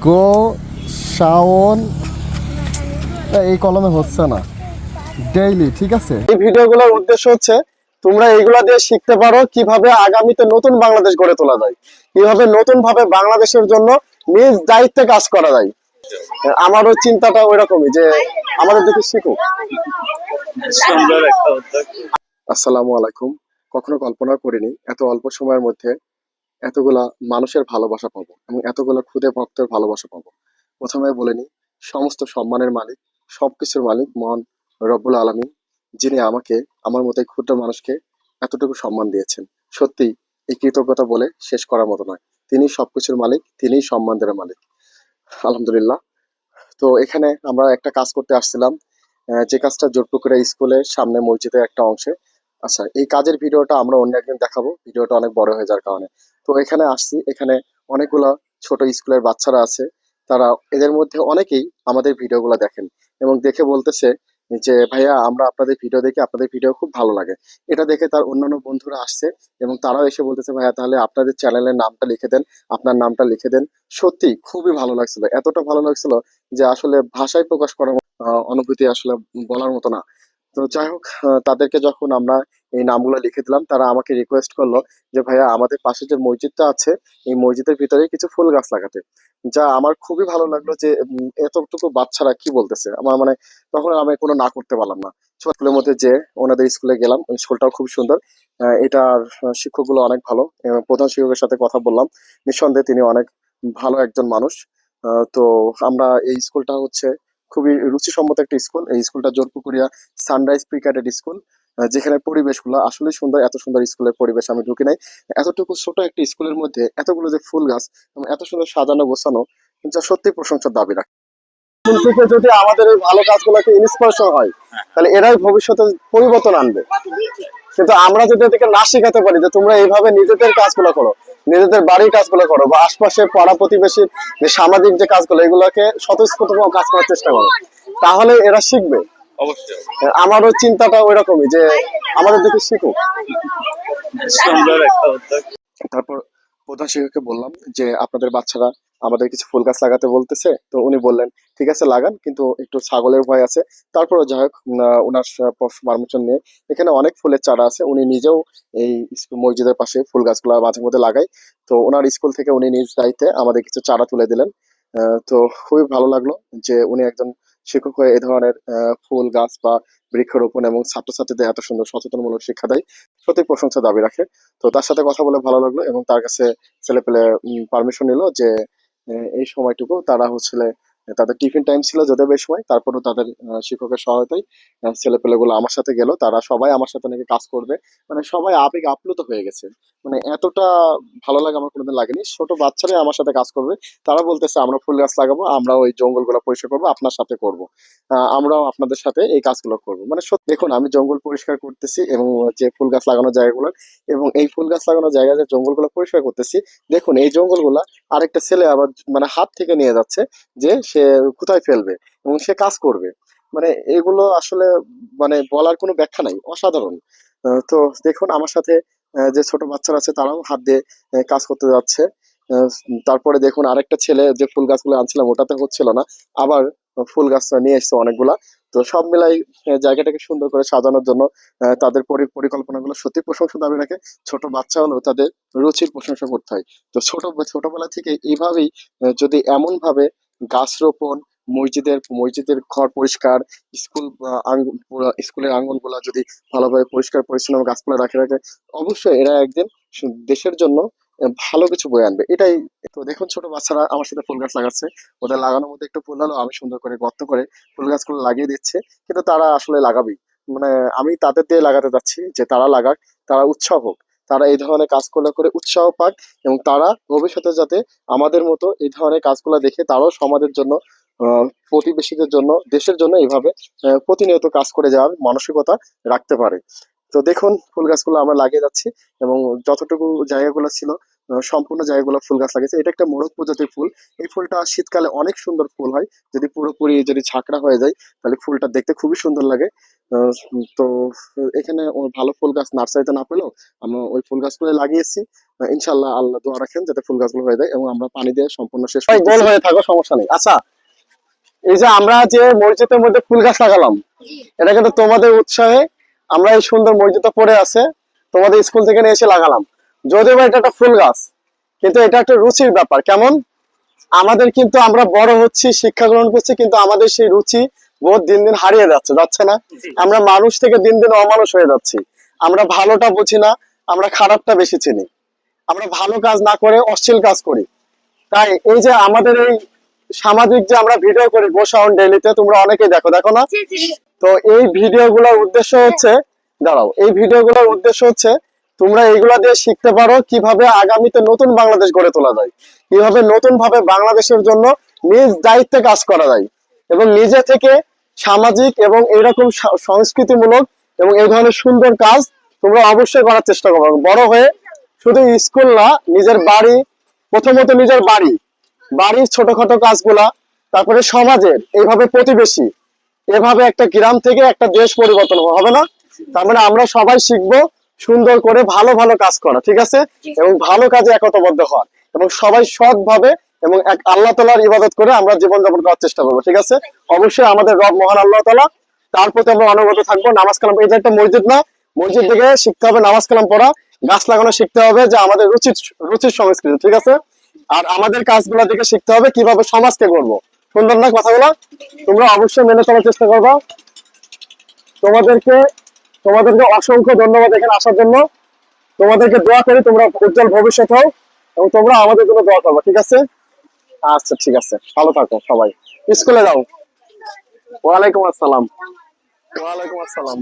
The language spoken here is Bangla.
গো শাওন এই কলমে হচ্ছে না ডেইলি, ঠিক আছে। এই ভিডিওগুলোর উদ্দেশ্য হচ্ছে তোমরা এইগুলা দিয়ে শিখতে পারো কিভাবে আগামীতে নতুন বাংলাদেশ গড়ে তোলা যায়, কিভাবে নতুন ভাবে বাংলাদেশের জন্য নিজ দায়িত্বে কাজ করা যায়। আমারও চিন্তাটা ওইরকমই যে আমাদের দিকে শিখুক। সুন্দর একটা উদ্যোগ। আসসালামু আলাইকুম। কখনো কল্পনা করিনি এত অল্প সময়ের মধ্যে এতগুলা মানুষের ভালোবাসা পাবো এবং এতগুলা খুদে ভক্তের ভালোবাসা পাবো। প্রথমে বলে নিই, সমস্ত সম্মানের মালিক, সবকিছুর মালিক মহান রব্বুল আলামিন, যিনি আমাকে, আমার মতো এই ক্ষুদ্র মানুষকে এতটুকু সম্মান দিয়েছেন। সত্যি এই কৃতজ্ঞতা বলে শেষ করার মতো নয়। তিনি সবকিছুর মালিক, তিনিই সম্মানের মালিক। আলহামদুলিল্লাহ। তো এখানে আমরা একটা কাজ করতে আসছিলাম, যে কাজটা জোরপুকুরা স্কুলের সামনে মসজিদের একটা অংশে। আচ্ছা, এই কাজের ভিডিওটা আমরা অন্য একদিন দেখাবো, ভিডিওটা অনেক বড় হয়ে যাওয়ার কারণে। তো এখানে আসছি, এখানে অনেকগুলা ছোট স্কুলের বাচ্চারা আছে। তারা, এদের মধ্যে অনেকেই আমাদের ভিডিওগুলো দেখেন এবং দেখে বলতেছে যে ভাইয়া, আমরা আপনাদের ভিডিও দেখে, আপনাদের ভিডিও খুব ভালো লাগে। এটা দেখে তার অন্যান্য বন্ধুরা আসছে এবং তারাও এসে বলতেছে ভাইয়া তাহলে আপনাদের চ্যানেলের নামটা লিখে দেন, আপনার নামটা লিখে দেন। সত্যি খুবই ভালো লাগছিল, এতটা ভালো লাগছিল যে আসলে ভাষায় প্রকাশ করার অনুভূতি আসলে বলার মতো না। তো যাই হোক, তাদেরকে যখন আমরা এই নামগুলো লিখে দিলাম, তারা আমাকে রিকোয়েস্ট করলো যে ভাইয়া আমাদের পাশে যে মসজিদটা আছে এই মসজিদের ভিতরে কিছু ফুল গাছ লাগাতে। যা আমার খুবই ভালো লাগলো যে এতটুকু বাচ্চারা কি বলতেছে, আমার মানে তখন আমি কোনো না করতে পারলাম না। স্কুলের মধ্যে যে ওনাদের স্কুলে গেলাম, ওই স্কুলটাও খুব সুন্দর। এটার শিক্ষকগুলো অনেক ভালো এবং প্রধান শিক্ষকের সাথে কথা বললাম, নিঃসন্দেহে তিনি অনেক ভালো একজন মানুষ। তো আমরা এই স্কুলটা হচ্ছে খুবই রুচিসম্মত একটা স্কুল। এই স্কুলটা জোরপুকুরিয়া সানরাইজ প্রি ক্যাডেট স্কুল, যেখানে পরিবেশগুলো আসলে সুন্দর। এত সুন্দর স্কুলের পরিবেশ আমি ঢুকি নাই। এতটুকু ছোট একটা স্কুলের মধ্যে এতগুলো যে ফুল গাছ এবং এত সুন্দর সাজানো গোছানো, যা সত্যি প্রশংসার দাবি রাখে। স্কুল থেকে যদি আমাদের এই ভালো কাজগুলোকে ইন্সপিরেশন হয়, তাহলে এরাই ভবিষ্যতে পরিবর্তন আনবে। কিন্তু আমরা যদি এদেরকে না শেখাতে পারি যে তোমরা এইভাবে নিজেদের কাজগুলো করো, নিজেদের বাড়ির কাজগুলো করো, বা আশপাশে পাড়া প্রতিবেশীর যে সামাজিক যে কাজগুলো, এগুলোকে স্বতঃস্ফূর্ত কাজ করার চেষ্টা করো, তাহলে এরা শিখবে। অবশ্যই আমারও চিন্তাটা ওইরকমই যে আমাদের দিকে শিখুক। সুন্দর একটা উদ্যোগ। তারপর প্রধান শিক্ষককে বললাম যে আপনাদের বাচ্চারা আমাদের কিছু ফুল গাছ লাগাতে বলতেছে। তো উনি বললেন ঠিক আছে লাগান, কিন্তু একটু ছাগলের ভয় আছে। তারপরে যাই হোক, ওনার পারমিশন নিয়ে এখানে অনেক ফুলের চারা আছে। উনি নিজেও এই মসজিদের পাশে ফুল গাছগুলো মাঝে মধ্যে লাগায়। তো ওনার স্কুল থেকে উনি নিজ দায়িত্বে আমাদের কিছু চারা তুলে দিলেন। তো খুবই ভালো লাগলো যে উনি একজন শিক্ষক হয়ে এই ধরনের ফুল গাছ বা বৃক্ষরোপণ এবং ছাত্রছাত্রীদের এত সুন্দর সচেতনমূলক শিক্ষা দেয়, সত্যি প্রশংসা দাবি রাখে। তো তার সাথে কথা বলে ভালো লাগলো এবং তার কাছে ছেলে পেলে পারমিশন নিল যে এই সময়টুকু তারা হচ্ছে তাদের টিফিন টাইম ছিল যদিও বেশ সময়, তারপরেও তাদের শিক্ষকের সহায়তায় ছেলে পেলেগুলো আমার সাথে গেল। তারা সবাই আমার সাথে নাকি কাজ করবে, মানে সবাই আবেগ আপ্লুত হয়ে গেছে। মানে এতটা ভালো লাগে আমার কোনোদিন লাগেনি। ছোট বাচ্চারাই আমার সাথে কাজ করবে। তারা বলতেছে আমরা ফুল গাছ লাগাবো, আমরা ওই জঙ্গলগুলো পরিষ্কার করবো, আপনার সাথে করব। আমরাও আপনাদের সাথে এই কাজগুলো করবো। মানে সত্যি দেখুন, আমি জঙ্গল পরিষ্কার করতেছি এবং যে ফুল গাছ লাগানোর জায়গাগুলো, এবং এই ফুল গাছ লাগানোর জায়গায় যে জঙ্গলগুলো পরিষ্কার করতেছি, দেখুন এই জঙ্গলগুলা আরেকটা ছেলে আবার মানে হাত থেকে নিয়ে যাচ্ছে যে সে কোথায় ফেলবে এবং সে কাজ করবে। মানে এগুলো আসলে মানে বলার কোনো ব্যাখ্যা নাই, অসাধারণ। তো দেখুন আমার সাথে যে ছোট বাচ্চারা আছে তারাও হাত দিয়ে কাজ করতে যাচ্ছে। আহ, তারপরে দেখুন আরেকটা ছেলে যে ফুল গাছগুলো আনছিলাম ওটাতে হচ্ছিল না, আবার ফুল গাছ নিয়ে এসছে অনেকগুলা। তো সব মিলাই জায়গাটাকে সুন্দর করে সাজানোর জন্য তাদের পরিকল্পনাগুলো সত্যি প্রশংসা দাবি রাখে। ছোট বাচ্চা হলেও তাদের রুচির প্রশংসা করতে হয়। তো ছোটবেলা থেকে এইভাবেই যদি এমন ভাবে গাছ রোপণ, মসজিদের মসজিদের ঘর পরিষ্কার, স্কুল স্কুলের আঙ্গন গুলা যদি ভালোভাবে পরিষ্কার পরিচ্ছন্ন গাছপালা রাখে, অবশ্যই এরা একদিন দেশের জন্য ভালো কিছু বয়ে আনবে, এটাই। তো দেখুন ছোট বাচ্চারা আমার সাথে ফুল গাছ লাগাচ্ছে, ওদের লাগানোর মধ্যে একটু ফুল হলো, আমি সুন্দর করে গর্ত করে ফুল গাছগুলো লাগিয়ে দিচ্ছে। কিন্তু তারা আসলে লাগাবেই, মানে আমি তাদের দিয়ে লাগাতে চাচ্ছি যে তারা লাগাক, তারা উৎসাহ হোক, তারা এই ধরনের কাজগুলো করে উৎসাহ পাক এবং তারা ভবিষ্যতে যাতে আমাদের মতো এই ধরনের কাজগুলো দেখে তারাও সমাজের জন্য, প্রতিবেশীদের জন্য, দেশের জন্য এইভাবে প্রতিনিয়ত কাজ করে যাওয়ার মানসিকতা রাখতে পারে। তো দেখুন ফুল গাছগুলো আমরা লাগিয়ে যাচ্ছি এবং যতটুকু জায়গাগুলো ছিল সম্পূর্ণ জায়গাগুলো ফুল গাছ লাগিয়েছে। এটা একটা মোরগ প্রজাতির ফুল। এই ফুলটা শীতকালে অনেক সুন্দর ফুল হয়। যদি পুরোপুরি যদি ঝাঁকড়া হয়ে যায় তাহলে ফুলটা দেখতে খুবই সুন্দর লাগে। তো এখানে ভালো ফুল গাছ নার্সারিতে না পেলেও আমরা ওই ফুল গাছগুলো লাগিয়েছি। ইনশাল্লাহ আল্লাহ দোয়া রাখেন যাতে ফুল গাছগুলো হয়ে যায় এবং আমরা পানি দিয়ে সম্পূর্ণ শেষ ভাই গোল করতেছি। হয়ে থাকো, সমস্যা নেই। আচ্ছা, এই যে আমরা যে মসজিদের মধ্যে ফুল গাছ লাগালাম, এটা কিন্তু তোমাদের উৎসাহে আমরা এই সুন্দর মসজিদটা পড়ে আছে, তোমাদের স্কুল থেকে নিয়ে এসে লাগালাম। যদিও বা এটা একটা ফুল গাছ, কিন্তু এটা একটা রুচির ব্যাপার। কেমন, আমাদের কিন্তু আমরা বড় হচ্ছি, শিক্ষা গ্রহণ করছি, কিন্তু আমাদের সেই রুচি বোধ দিন দিন হারিয়ে যাচ্ছে, যাচ্ছে না? আমরা মানুষ থেকে দিন দিন অমানুষ হয়ে যাচ্ছি। আমরা ভালোটা বুঝি না, আমরা খারাপটা বেশি চিনি। আমরা ভালো কাজ না করে অশ্লীল কাজ করি। তাই এই যে আমাদের এই সামাজিক যে আমরা ভিডিও করি গোসাউন্ড ডেইলিতে, তোমরা অনেকেই দেখো, দেখো না? তো এই ভিডিও গুলোর উদ্দেশ্য হচ্ছে, দাঁড়াও, এই ভিডিও গুলোর উদ্দেশ্য হচ্ছে তোমরা এইগুলা দিয়ে শিখতে পারো কিভাবে আগামীতে নতুন বাংলাদেশ গড়ে তোলা যায়, কিভাবে নতুন ভাবে বাংলাদেশের জন্য নিজ দায়িত্বে কাজ করা যায়, এবং নিজে থেকে সামাজিক এবং এরকম সংস্কৃতিমূলক এবং এই ধরনের সুন্দর কাজ তোমরা অবশ্যই করার চেষ্টা করো। বড় হয়ে শুধু স্কুল না, নিজের বাড়ি, প্রথমত নিজের বাড়ি, বাড়ির ছোটখাটো কাজগুলা, তারপরে সমাজের, এইভাবে প্রতিবেশী, এভাবে একটা গ্রাম থেকে একটা দেশ পরিবর্তন হবে না? তার মানে আমরা সবাই শিখবো সুন্দর করে ভালো ভালো কাজ করা, ঠিক আছে? এবং ভালো কাজে একতাবদ্ধ হওয়ার, এবং সবাই সৎভাবে এবং এক আল্লাহ তাআলার ইবাদত করে আমরা জীবনযাপন করার চেষ্টা করবো, ঠিক আছে? অবশ্যই আমাদের রব মহান আল্লাহ তাআলা, তার প্রতি আমরা অনুগত থাকবো। নামাজ কালাম, এটা একটা মসজিদ না, মসজিদ থেকে শিখতে হবে নামাজ কালাম পড়া, গাছ লাগানো শিখতে হবে, যে আমাদের রুচির রুচির সংস্কৃতি, ঠিক আছে? আর আমাদের কাজগুলো থেকে শিখতে হবে কিভাবে সমাজকে করবো। সুন্দর না কথাগুলো? তোমরা অবশ্যই মেনে চলার চেষ্টা করবা। তোমাদেরকে তোমাদেরকে অসংখ্য ধন্যবাদ এখানে আসার জন্য। তোমাদেরকে দোয়া করি তোমরা উজ্জ্বল ভবিষ্যৎ হও, এবং তোমরা আমাদের জন্য দোয়া করবা, ঠিক আছে? আচ্ছা, ঠিক আছে, ভালো থাকো সবাই। স্কুলে যাও। ওয়ালাইকুম আসসালাম। ওয়ালাইকুম আসসালাম।